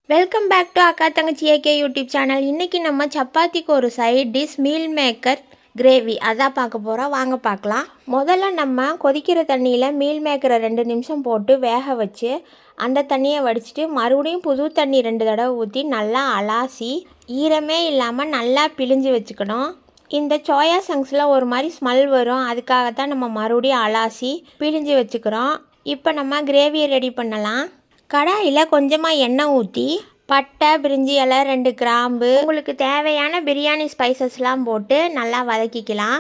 Welcome back to அக்கா தங்கச்சி AK YouTube channel. இன்றைக்கி நம்ம சப்பாத்திக்கு ஒரு side dish meal maker gravy அதான் பார்க்க போகிறோம். வாங்க பார்க்கலாம். முதல்ல நம்ம கொதிக்கிற தண்ணியில் மீல் மேக்கரை 2 நிமிஷம் போட்டு வேக வச்சு அந்த தண்ணியை வடிச்சிட்டு மறுபடியும் புது தண்ணி 2 தடவை ஊற்றி நல்லா அலாசி ஈரமே இல்லாமல் நல்லா பிழிஞ்சு வச்சுக்கணும். இந்த சோயா சங்ஸில் ஒரு மாதிரி ஸ்மெல் வரும், அதுக்காகத்தான் நம்ம மறுபடியும் அலாசி பிழிஞ்சு வச்சுக்கிறோம். இப்போ நம்ம கிரேவியை ரெடி பண்ணலாம். கடாயில் கொஞ்சமாக எண்ணெய் ஊற்றி பட்டை, பிரிஞ்சி இலை, 2 கிராம்பு, உங்களுக்கு தேவையான பிரியாணி ஸ்பைசஸ்லாம் போட்டு நல்லா வதக்கிக்கலாம்.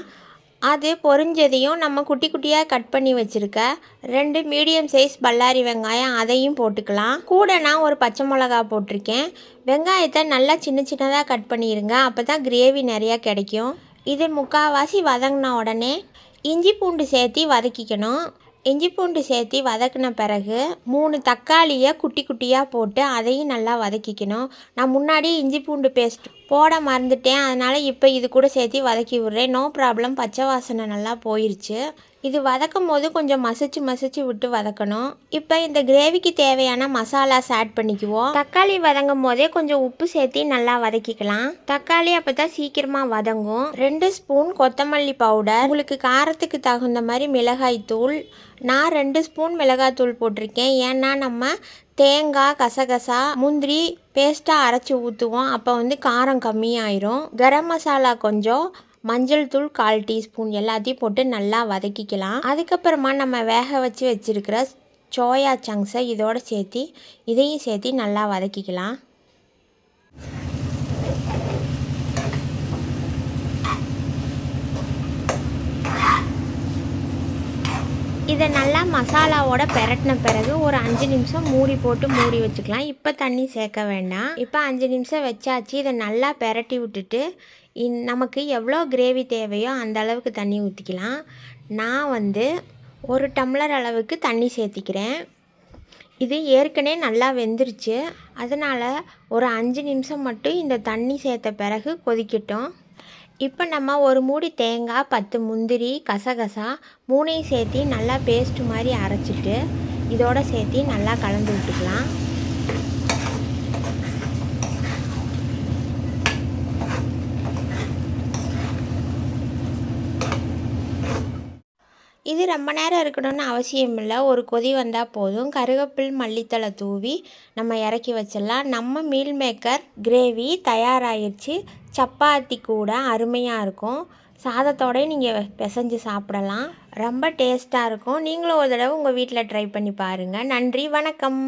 அது பொரிஞ்சதையும் நம்ம குட்டி குட்டியாக கட் பண்ணி வச்சுருக்க 2 மீடியம் சைஸ் பல்லாரி வெங்காயம் அதையும் போட்டுக்கலாம். கூட நான் ஒரு பச்சை மிளகா போட்டிருக்கேன். வெங்காயத்தை நல்லா சின்ன சின்னதாக கட் பண்ணிடுங்க, அப்போ தான் கிரேவி நிறையா கிடைக்கும். இது முக்கால்வாசி வதங்கின உடனே இஞ்சி பூண்டு சேர்த்து வதக்கிக்கணும். இஞ்சி பூண்டு சேர்த்து வதக்கின பிறகு 3 தக்காளியை குட்டி குட்டியாக போட்டு அதையும் நல்லா வதக்கிக்கணும். நான் முன்னாடி இஞ்சி பூண்டு பேஸ்ட் போட மறந்துட்டேன், அதனால் இப்போ இது கூட சேர்த்து வதக்கி விட்றேன். நோ ப்ராப்ளம், பச்சை வாசனை நல்லா போயிடுச்சு. இது வதக்கும் போது கொஞ்சம் மசிச்சு விட்டு வதக்கணும். இப்போ இந்த கிரேவிக்கு தேவையான மசாலாஸ் ஆட் பண்ணிக்குவோம். தக்காளி வதங்கும் போதே கொஞ்சம் உப்பு சேர்த்து நல்லா வதக்கிக்கலாம். தக்காளி அப்போ தான் சீக்கிரமாக வதங்கும். 2 ஸ்பூன் கொத்தமல்லி பவுடர், உங்களுக்கு காரத்துக்கு தகுந்த மாதிரி மிளகாய் தூள். நான் 2 ஸ்பூன் மிளகாய் தூள் போட்டிருக்கேன், ஏன்னா நம்ம தேங்காய், கசகசா, முந்திரி பேஸ்ட்டாக அரைச்சி ஊற்றுவோம், அப்போ காரம் கம்மியாயிரும். கரம் மசாலா கொஞ்சம், மஞ்சள் தூள் 1/4 டீஸ்பூன் எல்லாத்தையும் போட்டு நல்லா வதக்கிக்கலாம். அதுக்கப்புறமா நம்ம வேக வச்சுருக்கிற சோயா சங்க்ஸை இதோடு சேர்த்து இதையும் சேர்த்து நல்லா வதக்கிக்கலாம். இதை நல்லா மசாலாவோட பெரட்டின பிறகு ஒரு 5 நிமிஷம் மூடி போட்டு மூடி வச்சுக்கலாம். இப்போ தண்ணி சேர்க்க வேண்டாம். இப்போ 5 நிமிஷம் வச்சாச்சு. இதை நல்லா பெரட்டி விட்டுட்டு நமக்கு எவ்வளோ கிரேவி தேவையோ அந்த அளவுக்கு தண்ணி ஊற்றிக்கலாம். நான் 1 டம்ளர் அளவுக்கு தண்ணி சேர்த்திக்கிறேன். இது ஏற்கனவே நல்லா வெந்துருச்சு, அதனால் ஒரு 5 நிமிஷம் மட்டும் இந்த தண்ணி சேர்த்த பிறகு கொதிக்கட்டும். இப்போ நம்ம ஒரு மூடி தேங்காய், 10 முந்திரி, கசகசா 3ஐயும் சேர்த்து நல்லா பேஸ்ட் மாதிரி அரைச்சிட்டு இதோட சேர்த்து நல்லா கலந்து விட்டுக்கலாம். இது ரொம்ப நேரம் இருக்கணும்னு அவசியம் இல்லை, ஒரு கொதி வந்தால் போதும். கருவேப்பில், மல்லித்தழை தூவி நம்ம இறக்கி வச்சிடலாம். நம்ம மீல் மேக்கர் கிரேவி தயாராகிடுச்சு. சப்பாத்தி கூட அருமையாக இருக்கும். சாதத்தோடய நீங்கள் பிசைஞ்சு சாப்பிடலாம், ரொம்ப டேஸ்ட்டாக இருக்கும். நீங்களும் ஒரு தடவை உங்கள் வீட்டில் ட்ரை பண்ணி பாருங்கள். நன்றி, வணக்கம்.